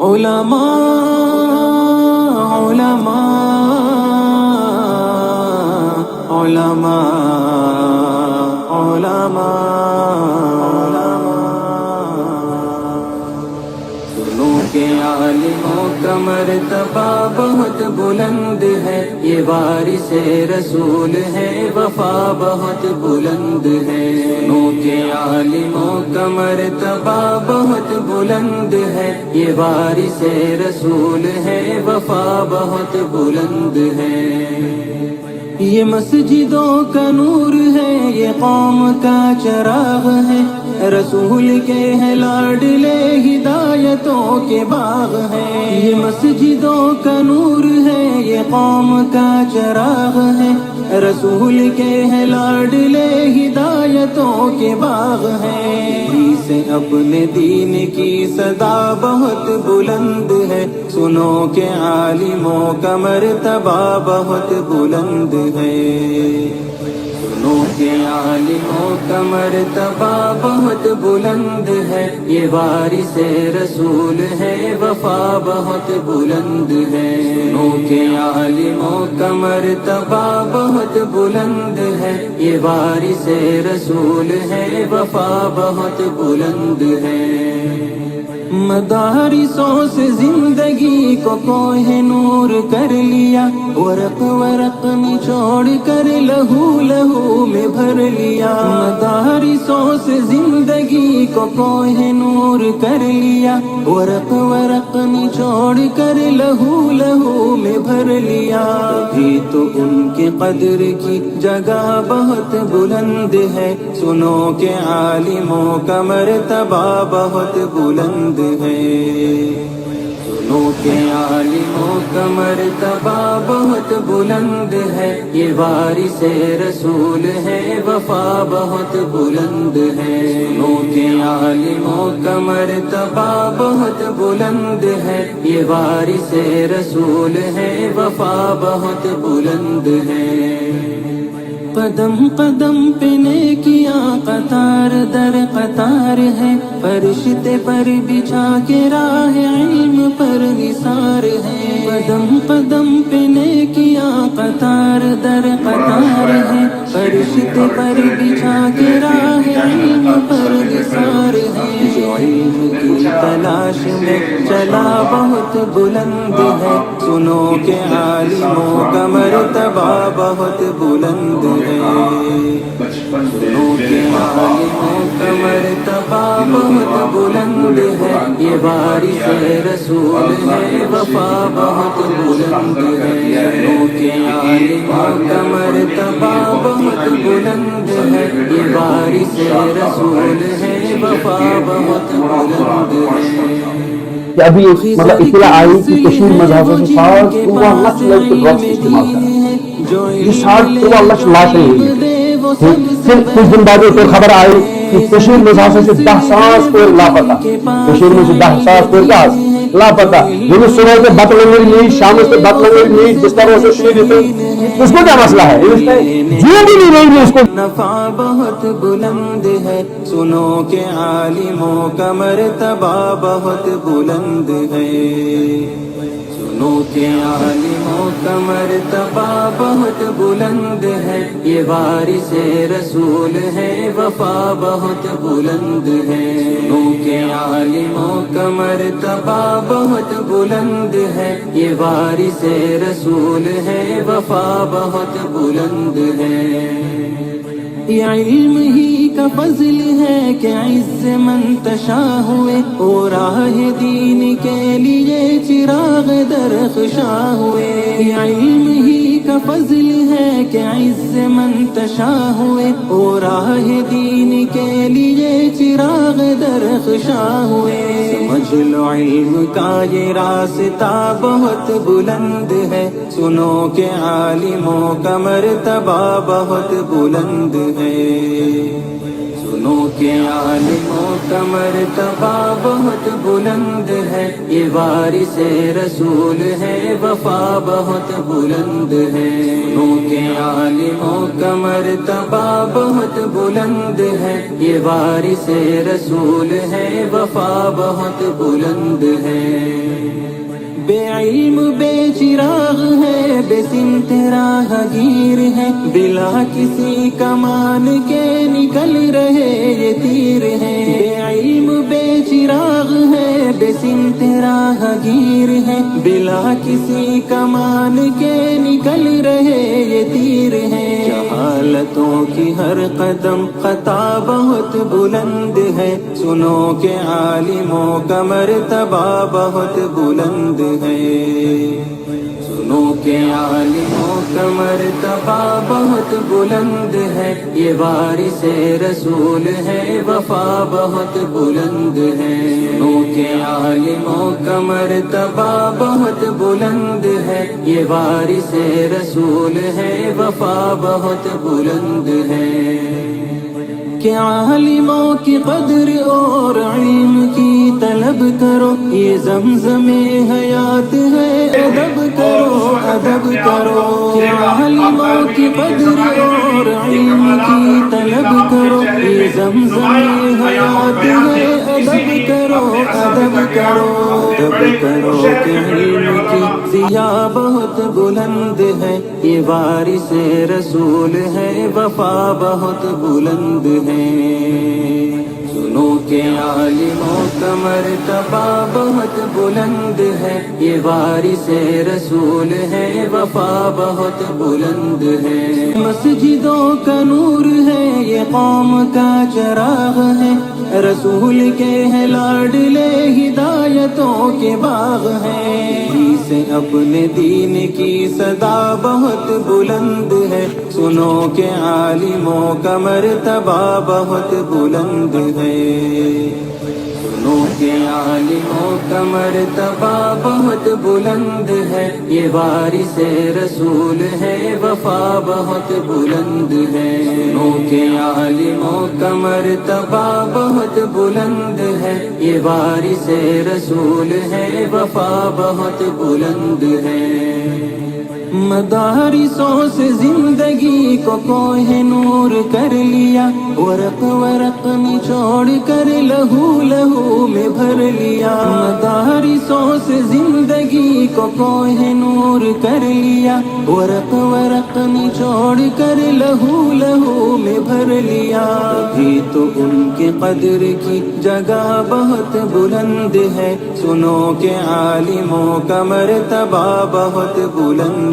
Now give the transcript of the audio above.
علماء علماء علماء سنو کہ عالموں کا مرتبہ بہت بلند ہے، یہ وارث رسول ہے، وفا بہت بلند ہے۔ سنو کہ عالموں کا مرتبہ بہت بلند ہے، یہ وارث رسول ہے، وفا بہت بلند ہے۔ یہ مسجدوں کا نور ہے، یہ قوم کا چراغ ہے، رسول کے ہے لاڈلے ہدایتوں کے باغ ہے۔ یہ مسجدوں کا نور ہے، یہ قوم کا چراغ ہے، رسول کے ہے لاڈلے ہدایتوں کے باغ ہے۔ سے اپنے دین کی صدا بہت بلند ہے، سنو کہ عالموں کا مرتبہ بہت بلند ہے۔ سنو کہ عالموں کا مرتبہ بہت بلند ہے، یہ وارث رسول ہے، وفا بہت بلند ہے۔ سنو کہ عالموں کا مرتبہ بہت بلند ہے، یہ وارث رسول ہے، وفا بہت بلند ہے۔ مدارسوں سے زندگی کو کوہ نور کر لیا، ورق ورق نچوڑ کر لہو لہو میں بھر لیا۔ مدارسوں سے زندگی کو کوہ نور کر لیا، ورق ورق نچوڑ کر لہو لہو میں بھر لیا۔ بھی تو ان کے قدر کی جگہ بہت بلند ہے، سنو کہ عالموں کا مرتبہ بہت بلند ہے۔ سنو کہ عالموں کا مرتبہ بہت بلند ہے، یہ وارث رسول ہے، وفا بہت بلند ہے۔ سنو کہ عالموں کا مرتبہ بہت بلند ہے، یہ وارث رسول ہے، وفا بہت بلند ہے۔ قدم قدم پہ نیکیاں قطار در قطار ہے، فرشتے پر بچھا کے راہ علم پر نثار ہے۔ قدم قدم پہ نیکیاں قطار در قطار ہے، فرشتے پر بچھا کے راہ علم پر نثار ہے۔ جو علم کی تلاش میں چلا بہت بلند ہے، سنو کہ عالموں کا مرتبہ بہت بلند ہے۔ سنو کہ عالموں کا مرتبہ بہت بلند ہے، یہ وارث رسول ہے، وفا بہت بلند ہے۔ سنو کہ عالموں کا مرتبہ بہت بلند ہے، یہ وارث رسول ہے، وفا بہت بلند ہے۔ ابھی مطلب اطلاع آئی کہ کشمیر مذہب سے خاص 13 لچھ لوگ ڈرگس استعمال کرتے ہیں، یہ 13 لچھ لاشیں ہوئی۔ پھر کچھ دن بعد ایک خبر آئی کہ کشمیر مذہب سے 10,000 کوئی لاپتہ، کشمیر میں سے 10,000 کوئی لاپتہ۔ یعنی صبح سے بت لنگڑی نہیں، شام سے بت لنگڑی نہیں، جس طرح سے شیر تھے، اس کو کیا مسئلہ ہے؟ جو بھی نہیں رہی اس کو نفع بہت بلند ہے، سنو کہ عالموں کا مرتبہ بہت بلند ہے۔ سنو کہ عالموں کا مرتبہ بہت بلند ہے، یہ وارث رسول ہے، وفا بہت بلند ہے۔ سنو کہ عالموں کا مرتبہ بہت بلند ہے، یہ وارث رسول ہے، وفا بہت بلند ہے۔ یہ علم ہی کا فضل ہے کہ عز منتشا ہوئے، اور راہ دین کے لیے چراغ درخشاں ہوئے۔ یہ علم ہی کا فضل ہے کہ عز منتشا ہوئے، اور راہ دین کے لیے چراغ درخشاں ہوئے۔ سمجھ لو علم کا یہ راستہ بہت بلند ہے، سنو کہ عالموں کا مرتبہ بہت بلند ہے۔ سنو کہ عالموں کا مرتبہ بہت بلند ہے، یہ وارث رسول ہے، وفا بہت بلند ہے۔ سنو کہ عالموں کا مرتبہ بہت بلند ہے، یہ وارث رسول ہے، وفا بہت بلند ہے۔ بے علم بے چراغ ہے، بے سمت راہ گیر ہے، بلا کسی کمان کے نکل رہے یہ تیر ہے۔ بے علم بے چراغ ہے، بے سمت راہ گیر ہے، بلا کسی کمان کے نکل رہے یہ تیر ہے۔ جہالتوں کی ہر قدم خطا بہت بلند ہے، سنو کہ عالموں کا مرتبہ بہت بلند ہے۔ سنو کہ عالموں کا مرتبہ بہت بلند ہے، یہ وارث رسول ہے، وفا بہت بلند ہے۔ سنو کہ عالموں کا مرتبہ بہت بلند ہے، یہ وارث رسول ہے، وفا بہت بلند ہے۔ کہ عالموں کی قدر اور علم کی طلب کرو، یہ زمزم حیات ہے، ادب کرو ادب کرو۔ کہ عالموں کی قدر اور علم کی طلب کرو، یہ زمزم حیات ہے، ادب کرو ادب کرو۔ ادب کرو کہ علم کی ضیا بہت بلند ہے، یہ وارث رسول ہے، وفا بہت بلند ہے۔ سنو کہ عالموں کا مرتبہ بہت بلند ہے، یہ وارث رسول ہے، وفا بہت بلند ہے۔ مسجدوں کا نور ہے، یہ قوم کا چراغ ہے، رسول کے ہے لاڈلے، ہدایتوں کے باغ ہیں۔ سے اپنے دین کی صدا بہت بلند ہے، سنو کہ عالموں کا مرتبہ بہت بلند ہے۔ سنو کہ عالموں کا مرتبہ بہت بلند ہے، یہ وارث رسول ہے، وفا بہت بلند ہے۔ سنو کہ عالموں کا مرتبہ بہت بلند ہے، یہ وارث رسول ہے، وفا بہت بلند ہے۔ مدارسوں سے زندگی کو کوہ نور کر لیا، ورق ورق نچوڑ کر لہو لہو میں بھر لیا۔ مدارسوں سے زندگی کو کوہ نور کر لیا، ورق ورق نچوڑ کر لہو لہو میں بھر لیا۔ ابھی تو ان کے قدر کی جگہ بہت بلند ہے، سنو کہ عالموں کا مرتبہ بہت بلند